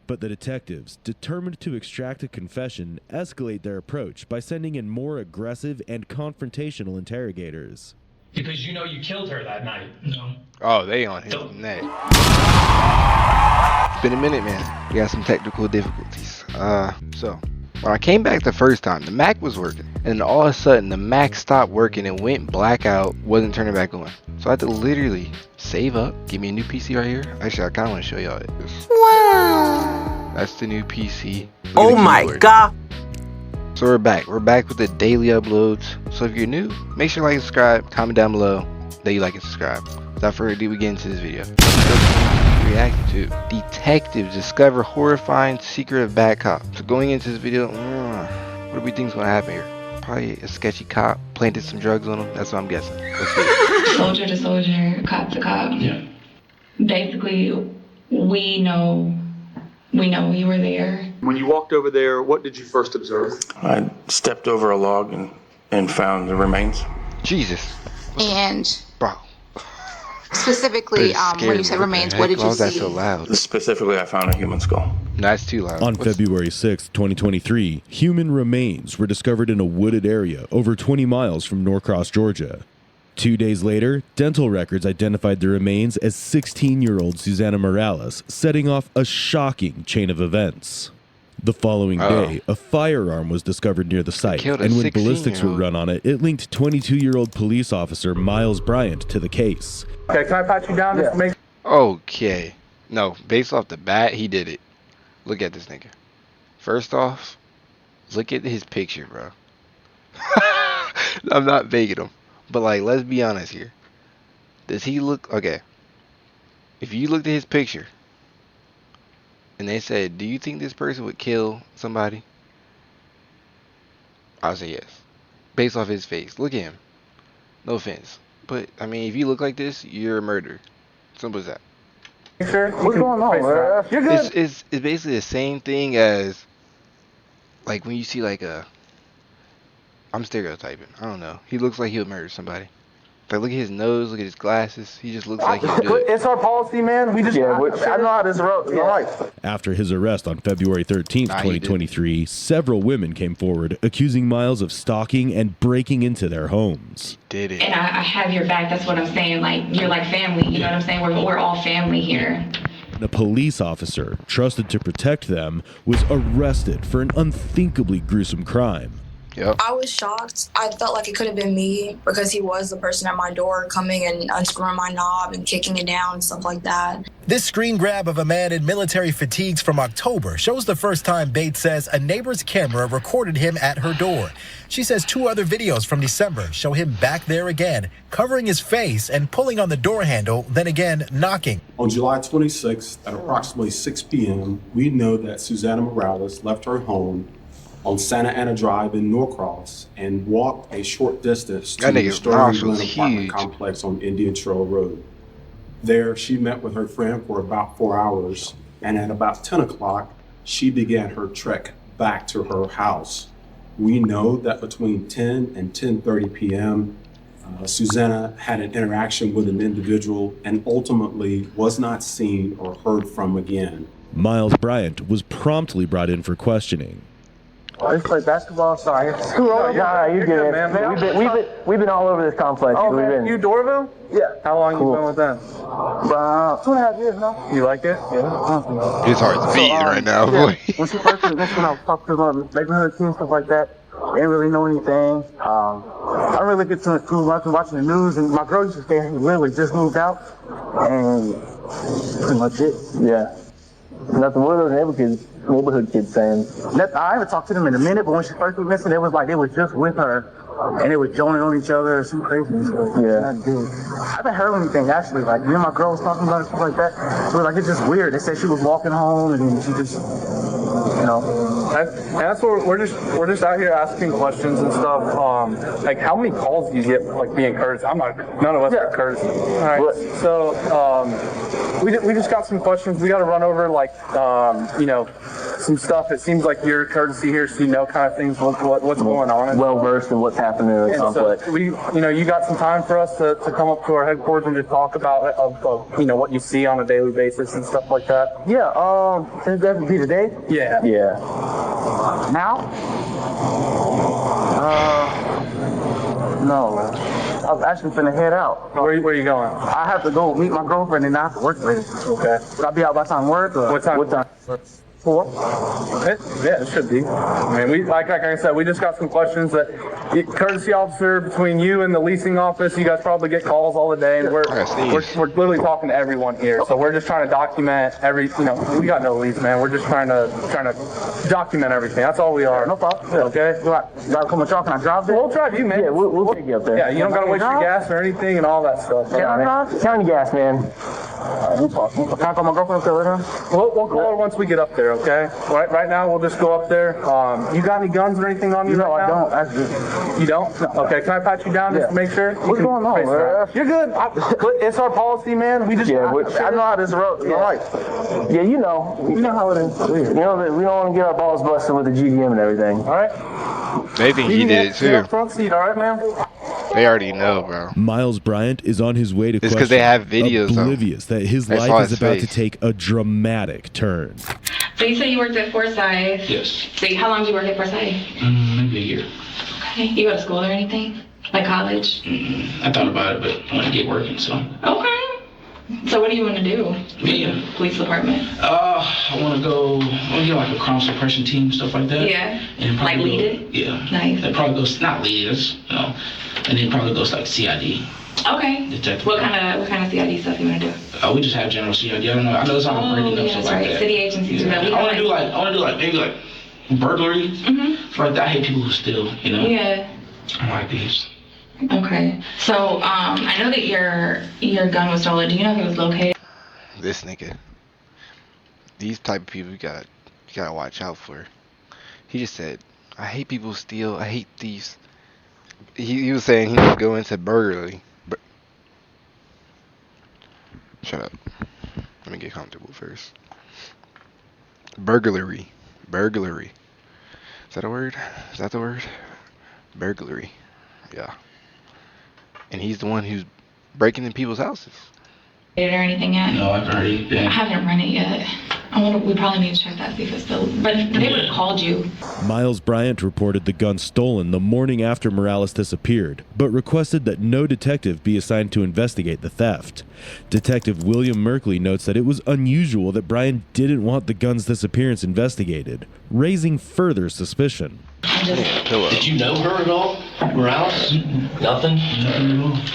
But the detectives, determined to extract a confession, escalate their approach by sending in more aggressive and confrontational interrogators. Because you know you killed her that night. No. Oh, they on his neck. It's been a minute, man. We got some technical difficulties. So when I came back the first time, the Mac was working, and then all of a sudden the Mac stopped working and went blackout, wasn't turning back on. So I had to literally save up, give me a new PC right here. Actually, I kind of want to show y'all this. Wow. That's the new PC. Oh my god. So we're back with the daily uploads. So if you're new, make sure to like and subscribe, comment down below that you like and subscribe. Without further ado, we get into this video. React to detectives discover horrifying secret of bad cop. So going into this video, what do we think is going to happen here? Probably a sketchy cop planted some drugs on him. That's what I'm guessing. Let's see it. Soldier to soldier, cop to cop. Yeah. Basically, we know you were there. When you walked over there, what did you first observe? I stepped over a log and found the remains. Jesus. And Bro. specifically, when you said remains, what did you Why was that see? so loud? Specifically, I found a human skull. That's too loud. On February 6, 2023, human remains were discovered in a wooded area over 20 miles from Norcross, Georgia. 2 days later, dental records identified the remains as 16-year-old Susana Morales, setting off a shocking chain of events. The following day, a firearm was discovered near the site, and when ballistics were run on it, it linked 22-year-old police officer Miles Bryant to the case. Okay, can I pat you down? Yeah. Okay. No, based off the bat, he did it. Look at this nigga. First off, look at his picture, bro. I'm not begging him. But, like, let's be honest here. Does he look... Okay. If you looked at his picture, and they said, do you think this person would kill somebody? I'll say yes. Based off his face. Look at him. No offense. But, I mean, if you look like this, you're a murderer. Simple as that. Sure. What's going on, man? You're good. It's basically the same thing as, like, when you see, like, a... I'm stereotyping. I don't know. He looks like he would murder somebody. Like, look at his nose, look at his glasses. He just looks like he would do it. It's our policy, man. We just, I know how this road. You're right. After his arrest on February 13th, 2023, several women came forward accusing Miles of stalking and breaking into their homes. Did it. And I have your back, that's what I'm saying. Like, you're like family, you know what I'm saying? We're all family here. A police officer, trusted to protect them, was arrested for an unthinkably gruesome crime. Yep. I was shocked. I felt like it could have been me because he was the person at my door coming and unscrewing my knob and kicking it down and stuff like that. This screen grab of a man in military fatigues from October shows the first time Bates says a neighbor's camera recorded him at her door. She says 2 other videos from December show him back there again, covering his face and pulling on the door handle, then again knocking. On July 26th at approximately 6 p.m., we know that Susana Morales left her home on Santa Ana Drive in Norcross and walked a short distance to the Sterling apartment complex on Indian Trail Road. There, she met with her friend for about 4 hours, and at about 10 o'clock, she began her trek back to her house. We know that between 10 and 10:30 p.m., Susana had an interaction with an individual and ultimately was not seen or heard from again. Miles Bryant was promptly brought in for questioning. I just play basketball. Sorry. Yeah, you get it, man. We've been all over this complex. Oh, man. You Dorville? Yeah. How long you been with them? About 2.5 years now. You like it? Yeah. His heart's beating right now, boy. When she first was when I was talking to the neighborhood team, stuff like that, I didn't really know anything. I really get to the school. I was watching the news, and my girl used to stay here. Literally just moved out, and pretty much it. Yeah. Nothing. What are those neighborhood kids saying? I haven't talked to them in a minute, but when she first was missing, it was like they were just with her, and they were joining on each other or some crazy stuff. Yeah. I haven't heard anything actually. Like me and my girl was talking about it, stuff like that. So like it's just weird. They said she was walking home and then she just, you know. And that's what we're just out here asking questions and stuff. Like how many calls do you get like being Kurds? None of us are Kurds. All right. So we just got some questions. We got to run over like some stuff. It seems like you're courtesy here, so you know kind of things, what's going on. Well versed in what's happening in the complex. So you got some time for us to come up to our headquarters and just talk about what you see on a daily basis and stuff like that. Yeah. Can that be today? Yeah. Yeah. Now? No. I'm actually finna head out. Where are you going? I have to go meet my girlfriend and I have to work later. Okay. Will I be out by time work? Or What time? 4? Yeah, it should be. I mean, like I said, we just got some questions that, courtesy officer, between you and the leasing office, you guys probably get calls all the day, and we're literally talking to everyone here. So we're just trying to document we got no lease, man. We're just trying to document everything. That's all we are. No problem. Yeah. Okay. Gotta come and talk. Can I drive there? We'll drive you, man. Yeah, we'll take you up there. Yeah, you don't gotta waste your gas or anything and all that stuff. Can I drive? Count your gas, man. Can I call my girlfriend up there later? We'll call her once we get up there, okay? Right now, we'll just go up there. You got any guns or anything on you right now? No, I don't. You don't? Okay, can I pat you down just to make sure? What's going on, man? You're good. It's our policy, man. We just... I know how this road. All right. Yeah, you know how it is. You know that we don't want to get our balls busted with the GDM and everything. All right. They think he did it too. Front seat, all right, man? They already know, bro. Miles Bryant is on his way to It's because they have videos, oblivious that his I saw life is his about to face. take a dramatic turn. So you said you worked at Forsyth. Yes. So how long did you work at Forsyth? Maybe a year. Okay. You go to school or anything? Like college? I thought about it, but I want to get working, so. Okay. So what do you want to do? Yeah. Police department? I want to get like a crime suppression team, stuff like that. Yeah. And Like probably lead it? Yeah. Nice. That probably goes, not lead us, and then probably goes like CID. Okay. Detective. What kind of CID stuff you want to do? We just have general CID. I don't know. I know it's not breaking up, yeah, stuff that's like right. that. City agencies do that. I want to do like maybe like burglary. Mm-hmm. Like that. I hate people who steal, Yeah. I like these. Okay. So, I know that your gun was stolen. Do you know if it was located? This nigga. These type of people you gotta watch out for. He just said, I hate people who steal, I hate thieves. He was saying he would go into burglary. Shut up. Let me get comfortable first. Burglary. Is that a word? Is that the word? Burglary. Yeah. And he's the one who's breaking in people's houses. Or anything yet? No, I've already been. I haven't run it yet. We probably need to check that because they would have called you. Miles Bryant reported the gun stolen the morning after Morales disappeared, but requested that no detective be assigned to investigate the theft. Detective William Merkley notes that it was unusual that Bryant didn't want the gun's disappearance investigated, raising further suspicion. Did you know her at all, Morales? Nothing?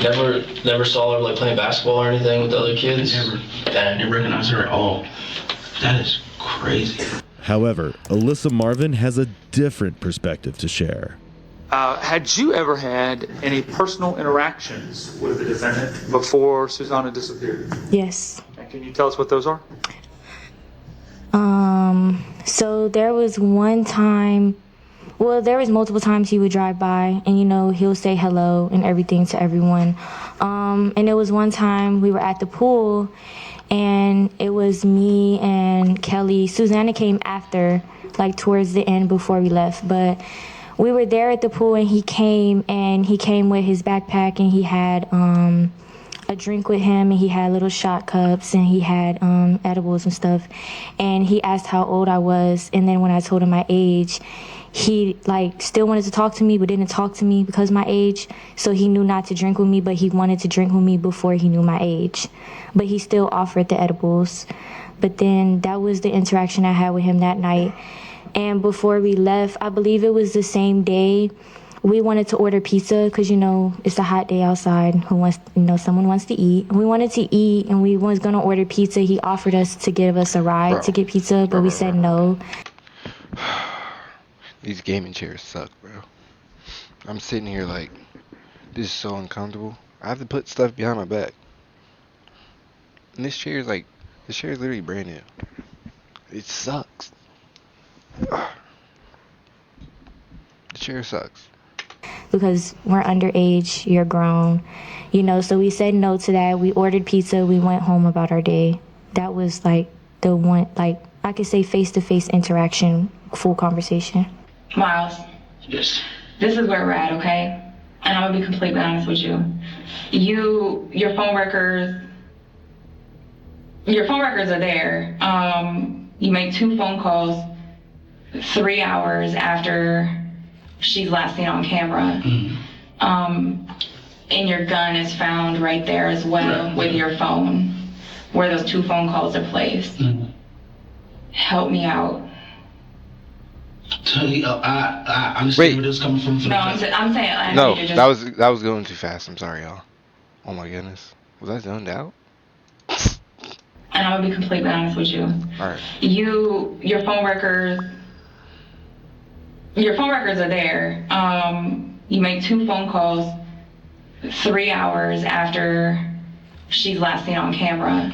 Never saw her like playing basketball or anything with the other kids? Never. I didn't recognize her at all. That is crazy. However, Alyssa Marvin has a different perspective to share. Had you ever had any personal interactions with the defendant before Susana disappeared? Yes. And can you tell us what those are? So there was one time, there was multiple times he would drive by and, he'll say hello and everything to everyone. And it was one time we were at the pool and it was me and Kelly. Susana came after, like towards the end before we left, but we were there at the pool and he came with his backpack and he had a drink with him and he had little shot cups and he had edibles and stuff, and he asked how old I was, and then when I told him my age, he still wanted to talk to me but didn't talk to me because of my age. So he knew not to drink with me, but he wanted to drink with me before he knew my age, but he still offered the edibles. But then that was the interaction I had with him that night. And before we left, I believe it was the same day, we wanted to order pizza because, it's a hot day outside. Someone wants to eat. We wanted to eat and we was going to order pizza. He offered us to give us a ride to get pizza, but we said no. These gaming chairs suck, bro. I'm sitting here like, this is so uncomfortable. I have to put stuff behind my back. And this chair is literally brand new. It sucks. The chair sucks. Because we're underage, you're grown, so we said no to that. We ordered pizza, we went home about our day. That was the one, I could say face-to-face interaction, full conversation. Miles. Yes. This is where we're at, okay? And I'm gonna be completely honest with you. Your phone records are there. You made 2 phone calls 3 hours after she's last seen on camera. And your gun is found right there as well with your phone, where those 2 phone calls are placed. Help me out. I understand where this is coming from. No, I'm saying I No, need to just... that was going too fast. I'm sorry, y'all. Oh my goodness. Was I zoned out? And I'm gonna be completely honest with you. Alright. Your phone records are there. You made 2 phone calls 3 hours after she's last seen on camera.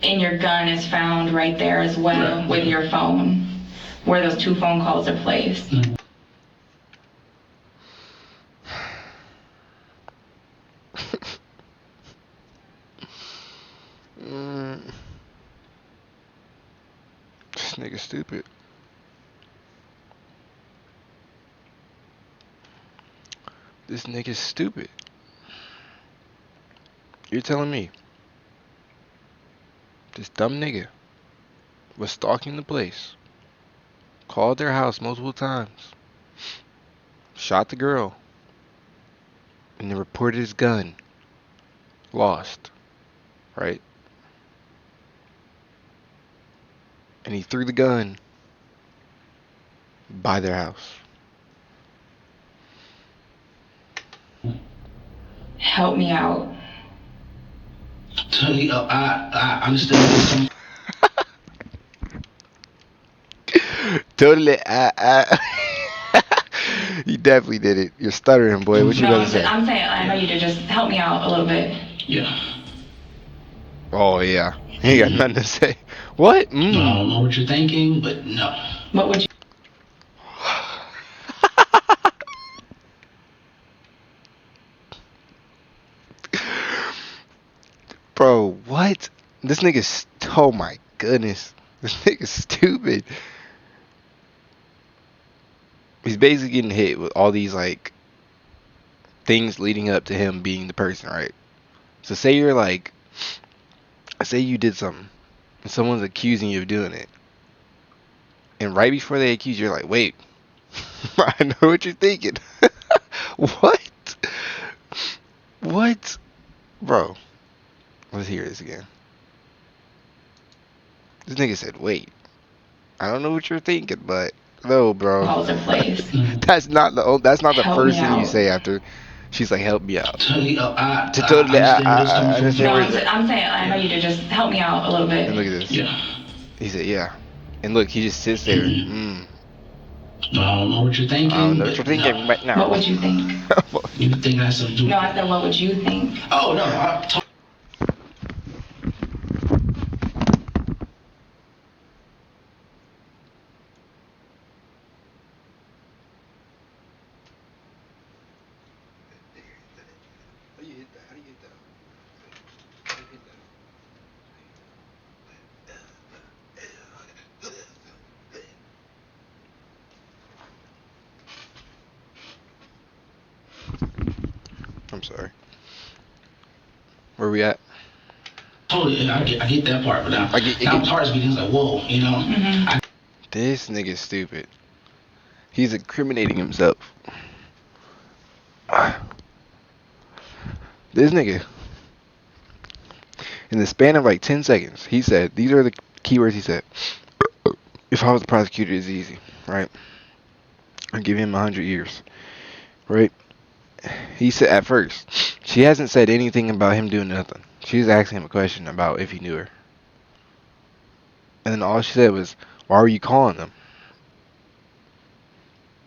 And your gun is found right there as well with your phone, where those 2 phone calls are placed. This nigga stupid. This nigga's stupid. You're telling me this dumb nigga was stalking the place, called their house multiple times, shot the girl, and then reported his gun lost, right? And he threw the gun by their house. Help me out. I understand where this is coming from. Totally. You definitely did it. You're stuttering, boy. What you gonna say? I'm saying I know you to just help me out a little bit. Yeah. Oh yeah. He got nothing to say. What? I don't know what you're thinking, but no. What would you... Bro, what? This nigga's... Oh my goodness. This nigga's stupid. He's basically getting hit with all these, like, things leading up to him being the person, right? So say you're like... Say you did something, and someone's accusing you of doing it. And right before they accuse you, you're like, wait. I know what you're thinking. What? What? Bro. Let's hear this again. This nigga said, wait. I don't know what you're thinking, but no, bro. That's not the first thing you say after she's like, help me out. I'm saying I know you to just help me out a little bit. And look at this. Yeah. He said, yeah. And look, he just sits there. I don't know what you're thinking. I don't know what you're thinking right now. What would you think? You think that's something to do? No, I said, what would you think? Oh, no. I'm sorry. Where we at? Totally, I get that part, but now it's hard to be like, whoa, you know? This nigga's stupid. He's incriminating himself. This nigga, in the span of like 10 seconds, he said, these are the keywords he said. If I was the prosecutor, it's easy, right? I'd give him 100 years, right? He said at first, she hasn't said anything about him doing nothing. She was asking him a question about if he knew her. And then all she said was, why were you calling them?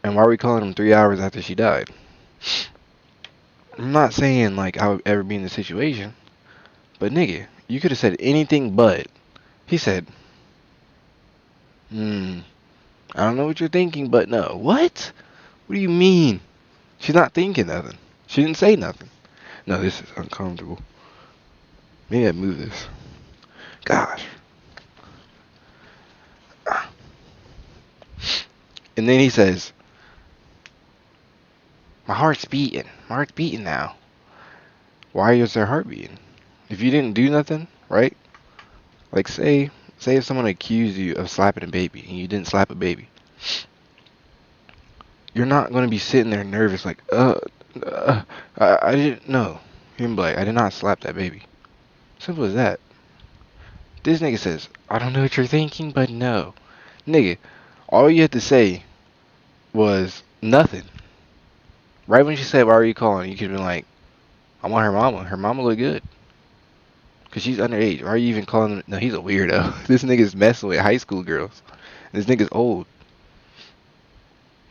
And why were we calling them 3 hours after she died? I'm not saying like I would ever be in the situation, but nigga, you could have said anything but. He said, I don't know what you're thinking, but no. What? What do you mean? She's not thinking nothing. She didn't say nothing. No, this is uncomfortable. Maybe I move this. Gosh. And then he says, my heart's beating. My heart's beating now. Why is their heart beating? If you didn't do nothing, right? Like say if someone accused you of slapping a baby and you didn't slap a baby. You're not going to be sitting there nervous like, I didn't know. You're going to be like, I did not slap that baby. Simple as that. This nigga says, I don't know what you're thinking, but no. Nigga, all you had to say was nothing. Right when she said, why are you calling? You could have been like, I want her mama. Her mama look good. Because she's underage. Why are you even calling him? No, he's a weirdo. This nigga's messing with high school girls. This nigga's old.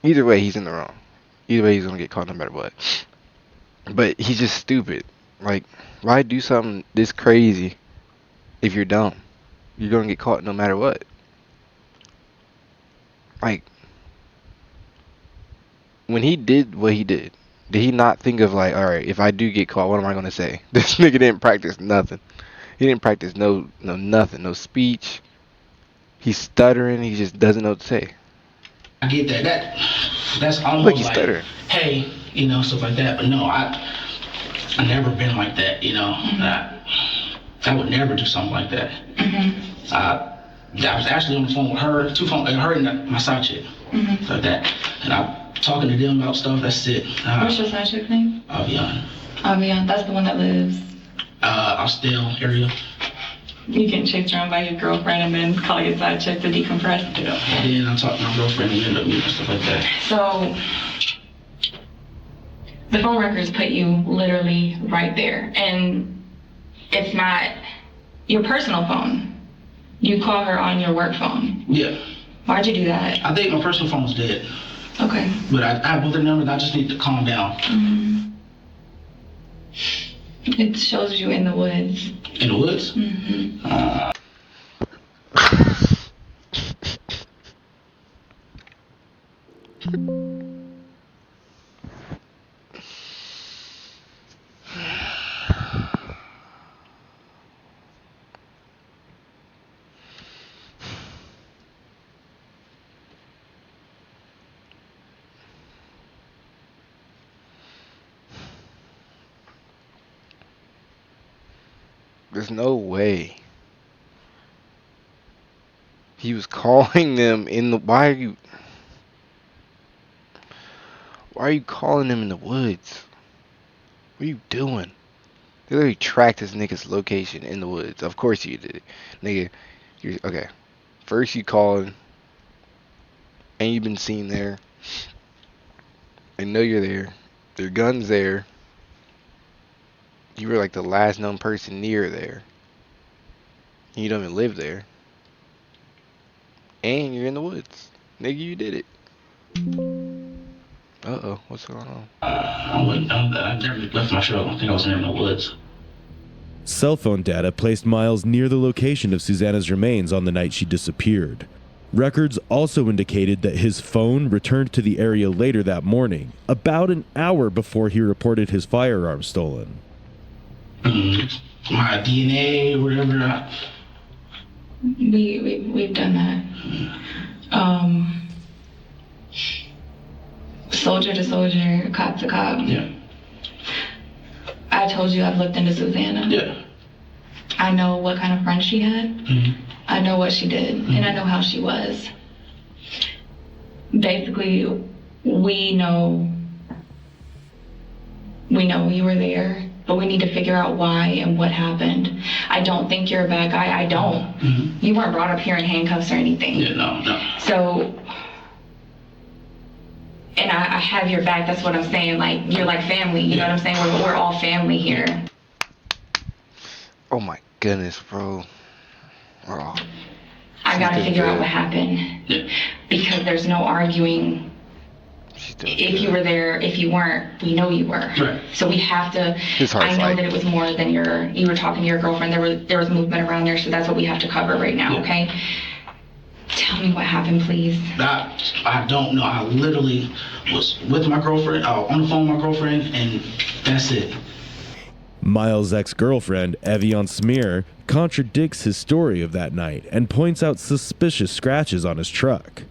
Either way, he's in the wrong. Either way, he's going to get caught no matter what. But he's just stupid. Like, why do something this crazy if you're dumb? You're going to get caught no matter what. Like, when he did what he did he not think of like, alright, if I do get caught, what am I going to say? This nigga didn't practice nothing. He didn't practice no nothing. No speech. He's stuttering. He just doesn't know what to say. I get that. That's almost like, stuttering. Hey, you know, stuff like that. But no, I never been like that, you know. I would never do something like that. I was actually on the phone with her, her and my side chick, like that. And I'm talking to them about stuff. That's it. What's your side chick name? Avion. Avion, that's the one that lives. Austell area. You getting chased around by your girlfriend and then call your side chick to decompress. Yeah. And then I talk to my girlfriend and end up meeting stuff like that. So the phone records put you literally right there, and it's not your personal phone. You call her on your work phone. Yeah. Why'd you do that? I think my personal phone was dead. Okay. But I have both their numbers. I just need to calm down. It shows you in the woods. In the woods? There's no way. He was calling them in the... Why are you calling them in the woods? What are you doing? They literally tracked this nigga's location in the woods. Of course you did it. Nigga, okay. First you called, and you've been seen there. They know you're there. Their gun's there. You were like the last known person near there. You don't even live there. And you're in the woods. Nigga, you did it. Uh-oh, what's going on? I never left my show. I think I was in the woods. Cell phone data placed Miles near the location of Susana's remains on the night she disappeared. Records also indicated that his phone returned to the area later that morning, about an hour before he reported his firearm stolen. My DNA, whatever. We've done that. Soldier to soldier, cop to cop. Yeah. I told you I've looked into Susana. Yeah. I know what kind of friend she had. I know what she did, and I know how she was. Basically, we know you were there, but we need to figure out why and what happened. I don't think you're a bad guy. I don't. You weren't brought up here in handcuffs or anything. Yeah, no. So, and I have your back. That's what I'm saying. Like, you're like family. You know what I'm saying? We're all family here. Oh my goodness, bro. Oh. I gotta figure out what happened. Yeah. Because there's no arguing. If you were there, if you weren't, we know you were. Right. So we have to. I know that it was more than you were talking to your girlfriend. There was movement around there, so that's what we have to cover right now. Okay. Tell me what happened, please. I don't know. I literally was with my girlfriend, on the phone with my girlfriend, and that's it. Miles' ex-girlfriend, Evian Smear, contradicts his story of that night and points out suspicious scratches on his truck.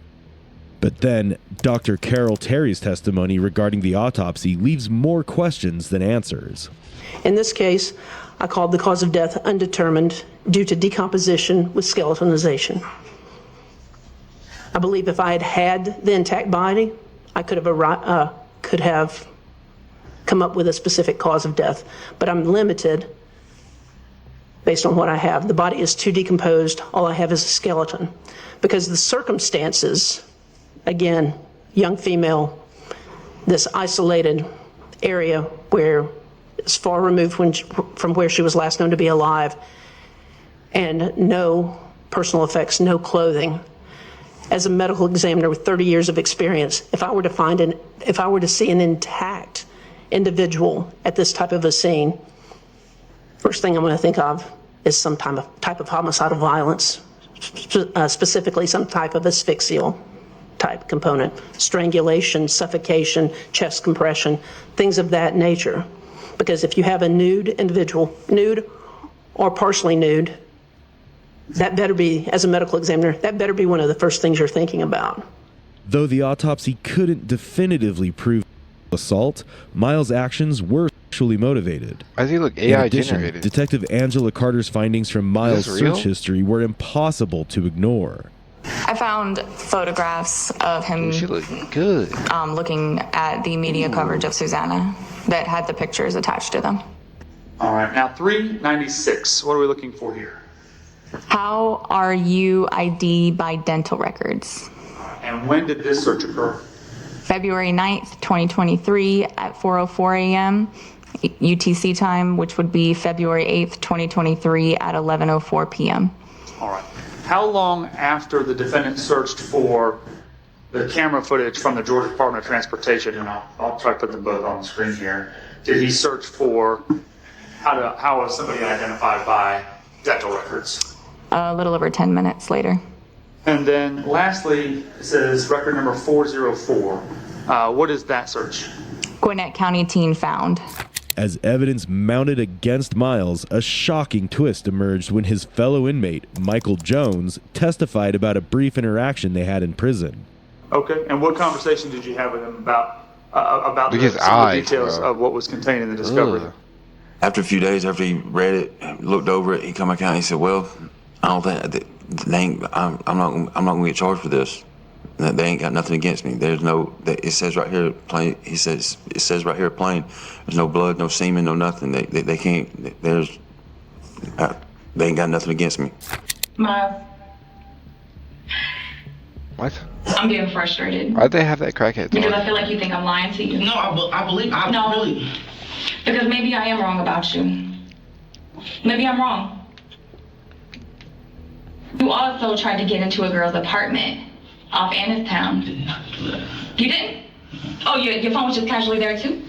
But then, Dr. Carol Terry's testimony regarding the autopsy leaves more questions than answers. In this case, I called the cause of death undetermined due to decomposition with skeletonization. I believe if I had had the intact body, I could have come up with a specific cause of death, but I'm limited based on what I have. The body is too decomposed. All I have is a skeleton. Because the circumstances, again, young female, this isolated area where it's far removed from where she was last known to be alive, and no personal effects, no clothing. As a medical examiner with 30 years of experience, if I were to see an intact individual at this type of a scene, first thing I'm going to think of is some type of homicidal violence, specifically some type of asphyxial type component, strangulation, suffocation, chest compression, things of that nature. Because if you have a nude individual, nude or partially nude, that better be, as a medical examiner, that better be one of the first things you're thinking about. Though the autopsy couldn't definitively prove assault, Miles' actions were sexually motivated. Why does he look In AI addition, generated? Detective Angela Carter's findings from Miles' Is this real? search history were impossible to ignore. I found photographs of him She look good. looking at the media coverage of Susana that had the pictures attached to them. All right, now 396. What are we looking for here? How are you ID by dental records? And when did this search occur? February 9th, 2023 at 4:04 a.m. UTC time, which would be February 8th, 2023 at 11:04 p.m. All right. How long after the defendant searched for the camera footage from the Georgia Department of Transportation, and I'll try to put them both on the screen here, did he search for how was somebody identified by dental records? A little over 10 minutes later. And then lastly, it says record number 404. What is that search? Gwinnett County teen found. As evidence mounted against Miles, a shocking twist emerged when his fellow inmate, Michael Jones, testified about a brief interaction they had in prison. Okay, and what conversation did you have with him about Look some his of the eyes, details bro. of what was contained in the discovery? Ugh. After a few days, after he read it, looked over it, he come back out and he said, "Well, I don't think I'm not gonna get charged for this. They ain't got nothing against me. There's no. It says right here plain. He says it says right here plain. There's no blood, no semen, no nothing. They can't. They ain't got nothing against me." Miles, What? I'm getting frustrated. Why'd they have that crackhead Because talk? I feel like you think I'm lying to you. No, I believe. I really. Because maybe I am wrong about you. Maybe I'm wrong. You also tried to get into a girl's apartment off Annistown. You didn't? Oh, your phone was just casually there too?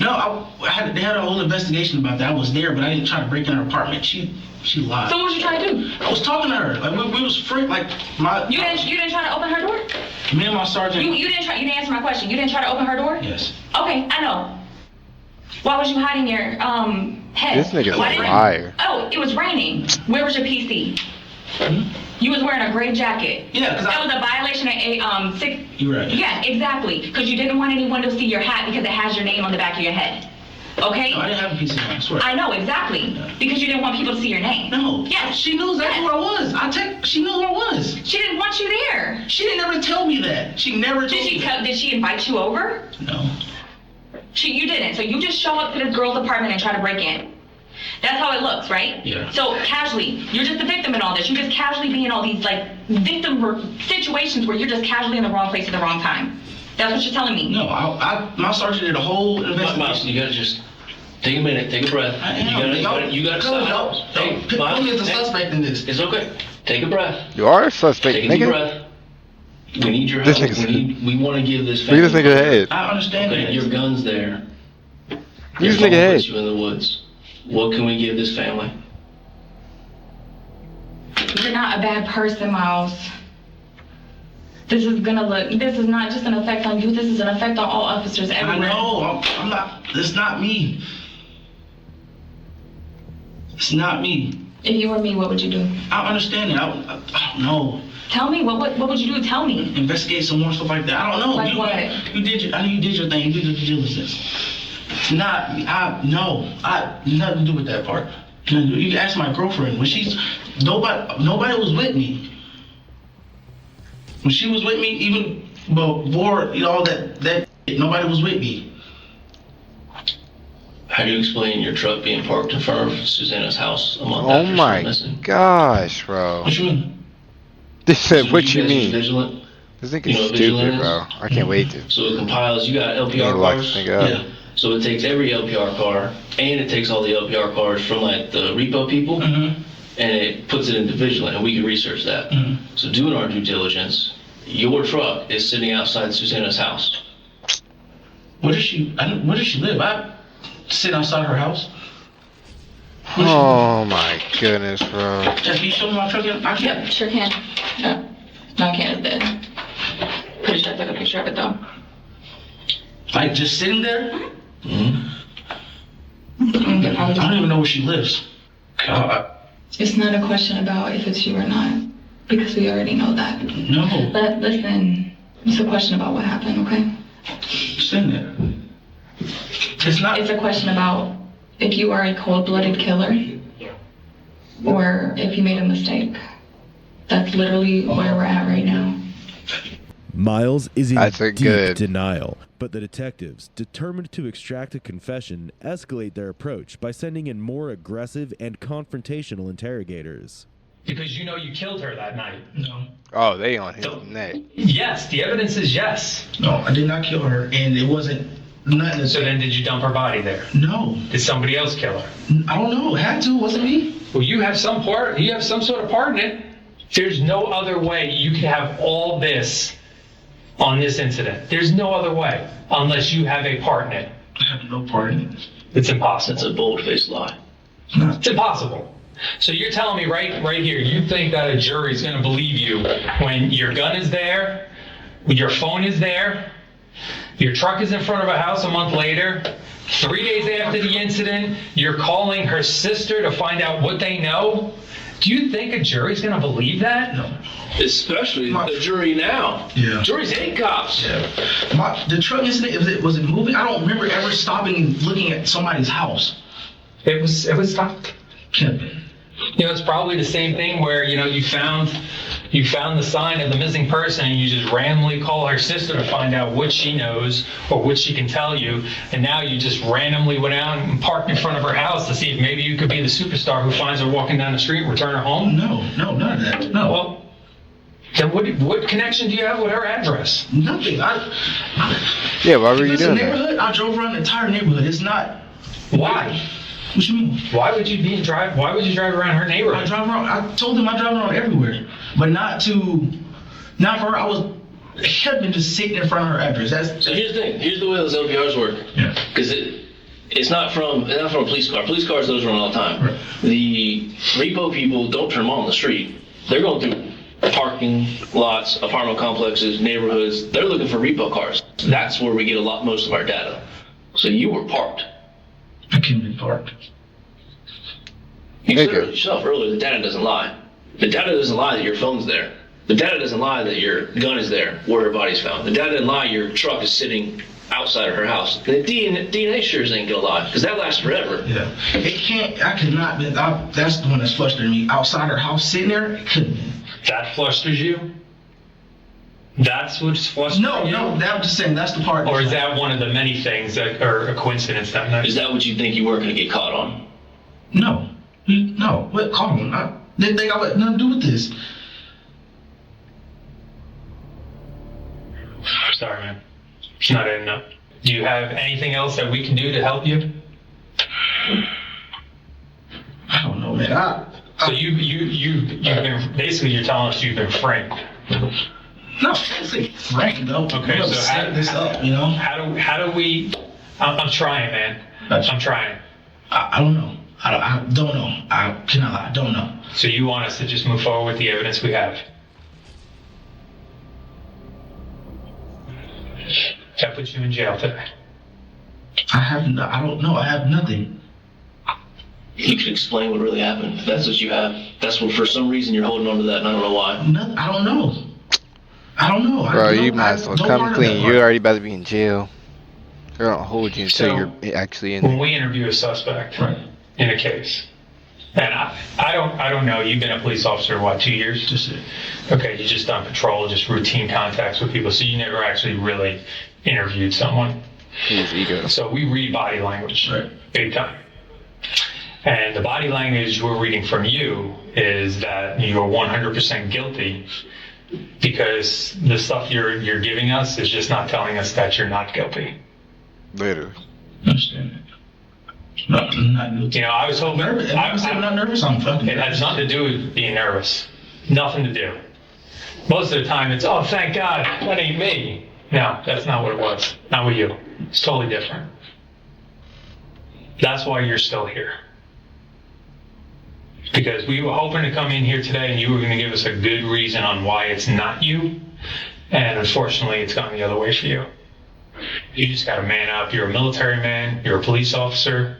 No, they had a whole investigation about that. I was there, but I didn't try to break in her apartment. She lied. So what was you trying to do? I was talking to her. Like we was free. Like You didn't try to open her door? Me and my sergeant. You didn't answer my question. You didn't try to open her door? Yes. Okay, I know. Why was you hiding your head? This nigga's a liar. Oh, it was raining. Where was your PC? You was wearing a gray jacket. Yeah, because that was a violation of 6. You're right. Yeah, exactly. Because you didn't want anyone to see your hat because it has your name on the back of your head. Okay? No, I didn't have a PC on. I swear. I know exactly. Yeah. Because you didn't want people to see your name. No. Yes. She knew exactly where I was. She knew where I was. She didn't want you there. She didn't ever tell me that. She never told me that. Did she invite you over? No. You didn't. So you just show up to this girl's apartment and try to break in. That's how it looks, right? Yeah. So casually, you're just the victim in all this. You're just casually being in all these like victim situations where you're just casually in the wrong place at the wrong time. That's what you're telling me. No, my sergeant did a whole investigation. Miles, you gotta just take a minute, take a breath. You gotta stop. Put me as a suspect in this. It's okay. Take a breath. You are a suspect, Take a deep nigga. breath. We need your This help. nigga's- We want to give this Look family. at this nigga head. I understand Okay, that. your gun's there. This Your nigga phone head. puts you in the woods. What can we give this family? You're not a bad person, Miles. This is not just an effect on you, this is an effect on all officers everywhere. I know, I'm not, it's not me. It's not me. If you were me, what would you do? I understand it. I don't know. Tell me, what would you do? Tell me. Investigate some more stuff like that. I don't know. Like what? I know you did your thing. You did your due diligence. Nothing to do with that part. You can ask my girlfriend. Nobody was with me. When she was with me, even before all that nobody was with me. How do you explain your truck being parked in front of Susana's house a month Oh after my missing? gosh, bro. What you mean? This said, what you guys use mean? Vigilant? This nigga's You know what stupid, Vigilant bro. is? I can't wait to. So it compiles, you got LPR lock cars? this nigga up. Yeah. So it takes every LPR car, and it takes all the LPR cars from like the repo people, and it puts it into Vigilant, and we can research that. So doing our due diligence, your truck is sitting outside Susana's house. Where does she live? I sit outside her house. Oh my goodness, bro. Can you show me my truck? I can't. Yep, sure can. Yeah. No, I can't. It's dead. Pretty sure I took a picture of it though. Like just sitting there? Mm-hmm. I don't even know where she lives. God. It's not a question about if it's you or not, because we already know that. No. But listen, it's a question about what happened, okay? Sitting there. It's not. It's a question about if you are a cold-blooded killer or if you made a mistake. That's literally where we're at right now. Miles is in deep good denial, but the detectives, determined to extract a confession, escalate their approach by sending in more aggressive and confrontational interrogators. Because you know you killed her that night. No. Oh, they on his neck. Yes, the evidence is yes. No, I did not kill her, and it wasn't nothing. So then did you dump her body there? No. Did somebody else kill her? I don't know. It had to. Wasn't me. Well, you have some part. You have some sort of part in it. There's no other way you could have all this on this incident. There's no other way unless you have a part in it. I have no part in it. It's impossible. That's a bold-faced lie. It's impossible. So you're telling me right here, you think that a jury is going to believe you when your gun is there, your phone is there, your truck is in front of a house a month later, 3 days after the incident, you're calling her sister to find out what they know? Do you think a jury's going to believe that? No. Especially the jury now. Yeah. Juries hate cops. Yeah. The truck incident, was it moving? I don't remember ever stopping and looking at somebody's house. It was stopped. Yeah. You know, it's probably the same thing where, you know, you found the sign of the missing person and you just randomly call her sister to find out what she knows or what she can tell you, and now you just randomly went out and parked in front of her house to see if maybe you could be the superstar who finds her walking down the street and return her home? No, none of that. No. Well, then what connection do you have with her address? Nothing. Yeah, why were you doing that? Neighborhood, I drove around the entire neighborhood. It's not. Why? What you mean? Why would you drive around her neighborhood? I drive around. I told them I drive around everywhere, but not for her. I was having to sit in front of her address. So here's the thing. Here's the way those LPRs work. Yeah. Because it's not from a police car. Police cars, those run all the time. Right. The repo people don't turn them on the street. They're going through parking lots, apartment complexes, neighborhoods. They're looking for repo cars. That's where we get most of our data. So you were parked. I couldn't be parked. You said it yourself earlier, the data doesn't lie. The data doesn't lie that your phone's there. The data doesn't lie that your gun is there, where her body's found. The data doesn't lie your truck is sitting outside of her house. The DNA sure ain't gonna lie, because that lasts forever. Yeah. It can't, I could not be, that's the one that's frustrating me. Outside her house, sitting there, it couldn't be. That flusters you? That's what's frustrating you? No, I'm just saying, that's the part. Or is that one of the many things that are a coincidence that night? Is that what you think you weren't gonna get caught on? No. No. What, caught on? I didn't think I had nothing to do with this. Sorry, man. It's not enough. Do you have anything else that we can do to help you? I don't know, man. So you've been, basically you're telling us you've been framed. No, it's like frank though. Okay, so set this up, you know? How do we? I'm trying, man. I'm trying. I don't know. I don't know. I cannot lie. I don't know. So you want us to just move forward with the evidence we have? That puts you in jail today. I don't know. I have nothing. You can explain what really happened. If that's what you have. That's what, for some reason, you're holding on to that, and I don't know why. No, I don't know. I don't know. Bro, you might as well come clean. You're already about to be in jail. They're gonna hold you until you're actually in there. When we interview a suspect in a case, and I don't know, you've been a police officer, what, 2 years? Okay, you just done patrol, just routine contacts with people, so you never actually really interviewed someone. His ego. So we read body language, big time. And the body language we're reading from you is that you're 100% guilty, because the stuff you're giving us is just not telling us that you're not guilty. Literally. Understand it. Not you know, I was hoping. I'm not nervous. I'm fucking. It has nothing to do with being nervous. Nothing to do. Most of the time, it's thank God that ain't me. No, that's not what it was. Not with you. It's totally different. That's why you're still here. Because we were hoping to come in here today and you were going to give us a good reason on why it's not you. And unfortunately, it's gone the other way for you. You just got to man up. You're a military man. You're a police officer.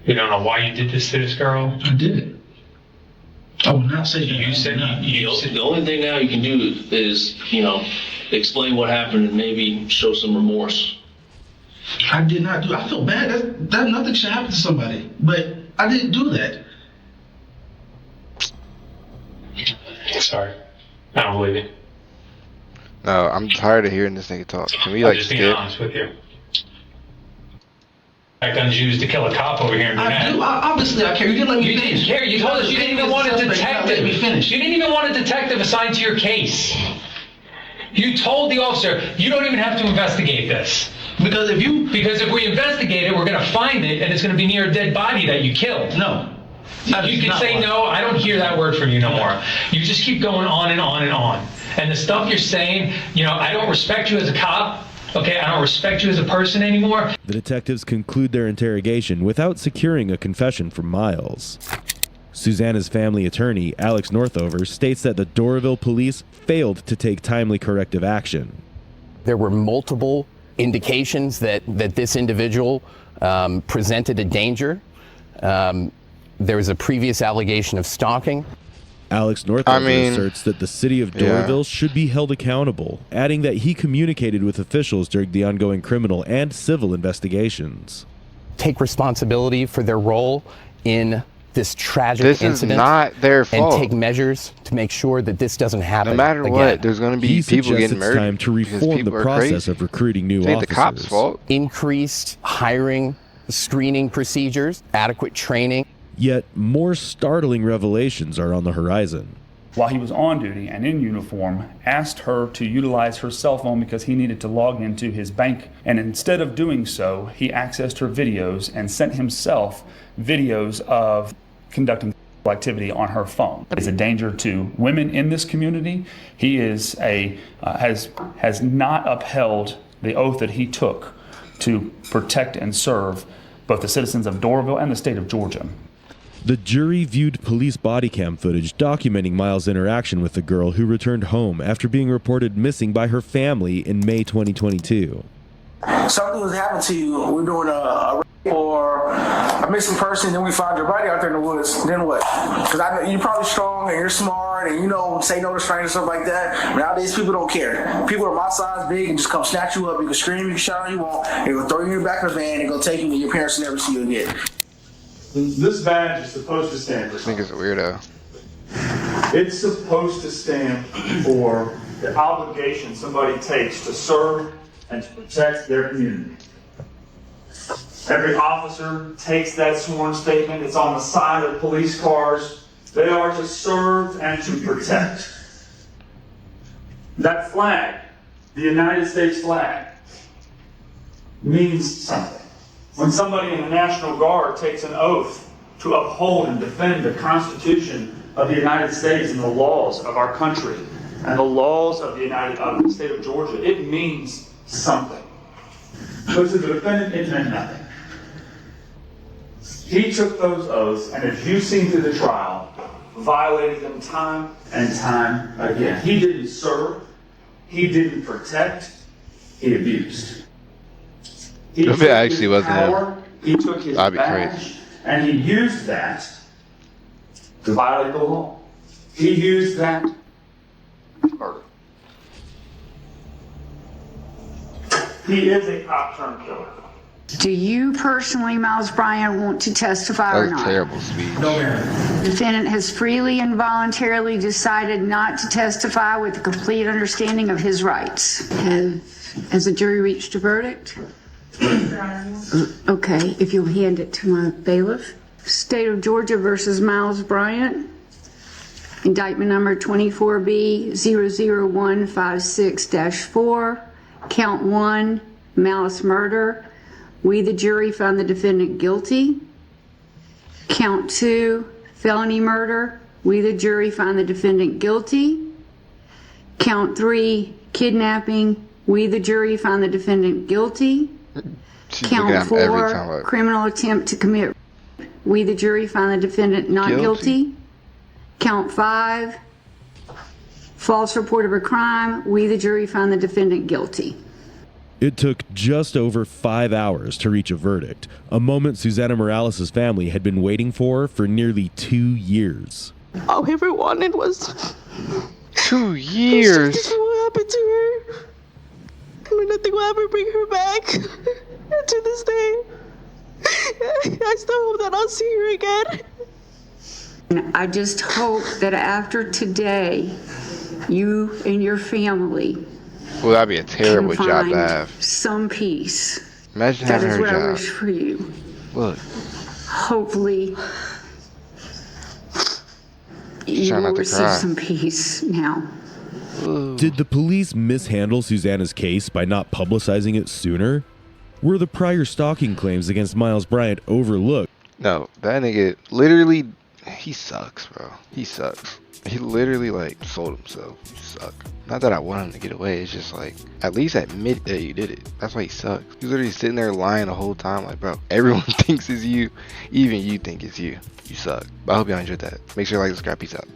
You don't know why you did this to this girl. I did it. I will not say that. You said the only thing now you can do is, explain what happened and maybe show some remorse. I did not do. I feel bad. That nothing should happen to somebody, but I didn't do that. Sorry, I don't believe it. No, I'm tired of hearing this nigga talk. Can we I'm just being honest with you. Guns used to kill a cop over here in Brunette. I do. Obviously, I care. You didn't let me finish. You didn't care. You told us you didn't even want a detective. Let me finish. You didn't even want a detective assigned to your case. You told the officer you don't even have to investigate this. Because if we investigate it, we're going to find it, and it's going to be near a dead body that you killed. No. You can say no. I don't hear that word from you no more. You just keep going on and on and on. And the stuff you're saying, I don't respect you as a cop. Okay, I don't respect you as a person anymore. The detectives conclude their interrogation without securing a confession from Miles. Susana's family attorney, Alex Northover, states that the Doraville police failed to take timely corrective action. There were multiple indications that this individual presented a danger. There was a previous allegation of stalking. Alex Northover asserts that the city of Doraville should be held accountable, adding that he communicated with officials during the ongoing criminal and civil investigations. Take responsibility for their role in this tragic incident. This is not their fault. And take measures to make sure that this doesn't happen. No matter what, there's going to be people getting murdered. Time to reform the process of recruiting new officers. The cops' fault. Increased hiring, screening procedures, adequate training. Yet more startling revelations are on the horizon. While he was on duty and in uniform, asked her to utilize her cell phone because he needed to log into his bank. And instead of doing so, he accessed her videos and sent himself videos of conducting activity on her phone. It's a danger to women in this community. He is has not upheld the oath that he took to protect and serve both the citizens of Doraville and the state of Georgia. The jury viewed police body cam footage documenting Miles' interaction with the girl who returned home after being reported missing by her family in May 2022. Something was happening to you. We're doing a rape or a missing person, then we find your body out there in the woods. Then what? Because I know you're probably strong and you're smart and say no to strangers and stuff like that. Nowadays, people don't care. People are my size, big, and just come snatch you up. You can scream, you can shout all you want. They're going to throw you in the back of the van and go take you, and your parents will never see you again. This badge is supposed to stand for something. I think it's a weirdo. It's supposed to stand for the obligation somebody takes to serve and to protect their community. Every officer takes that sworn statement. It's on the side of police cars. They are to serve and to protect. That flag, the United States flag, means something. When somebody in the National Guard takes an oath to uphold and defend the Constitution of the United States and the laws of our country and the laws of the state of Georgia, it means something. But to the defendant, it meant nothing. He took those oaths, and as you've seen through the trial, violated them time and time again. He didn't serve, he didn't protect, he abused. If it actually wasn't him, he took his badge, and he used that to violate the law. He used that murder. He is a cop-turned killer. Do you personally, Miles Bryant, want to testify or not? That was terrible speech. No, ma'am. The defendant has freely and voluntarily decided not to testify with a complete understanding of his rights. Has the jury reached a verdict? Okay, if you'll hand it to my bailiff. State of Georgia versus Miles Bryant. Indictment number 24B00156-4. Count 1, malice murder. We, the jury, find the defendant guilty. Count 2, felony murder. We, the jury, find the defendant guilty. Count 3, kidnapping. We, the jury, find the defendant guilty. Count 4, criminal attempt to commit. We, the jury, find the defendant not guilty. Count 5, false report of a crime. We, the jury, find the defendant guilty. It took just over 5 hours to reach a verdict, a moment Susana Morales' family had been waiting for nearly 2 years. All we ever wanted was 2 years. What happened to her? I mean, nothing will ever bring her back. To this day, I still hope that I'll see her again. I just hope that after today, you and your family well, that'd be a terrible job to have. Some peace. Imagine having her job. That is what I wish for you. Look. Hopefully, you will receive some peace now. Did the police mishandle Susana's case by not publicizing it sooner? Were the prior stalking claims against Miles Bryant overlooked? No, that nigga literally, he sucks, bro. He sucks. He literally like sold himself. You suck. Not that I want him to get away. It's just like, at least admit that you did it. That's why he sucks. He's literally sitting there lying the whole time. Like, bro, everyone thinks it's you. Even you think it's you. You suck. But I hope y'all enjoyed that. Make sure you like, subscribe. Peace out.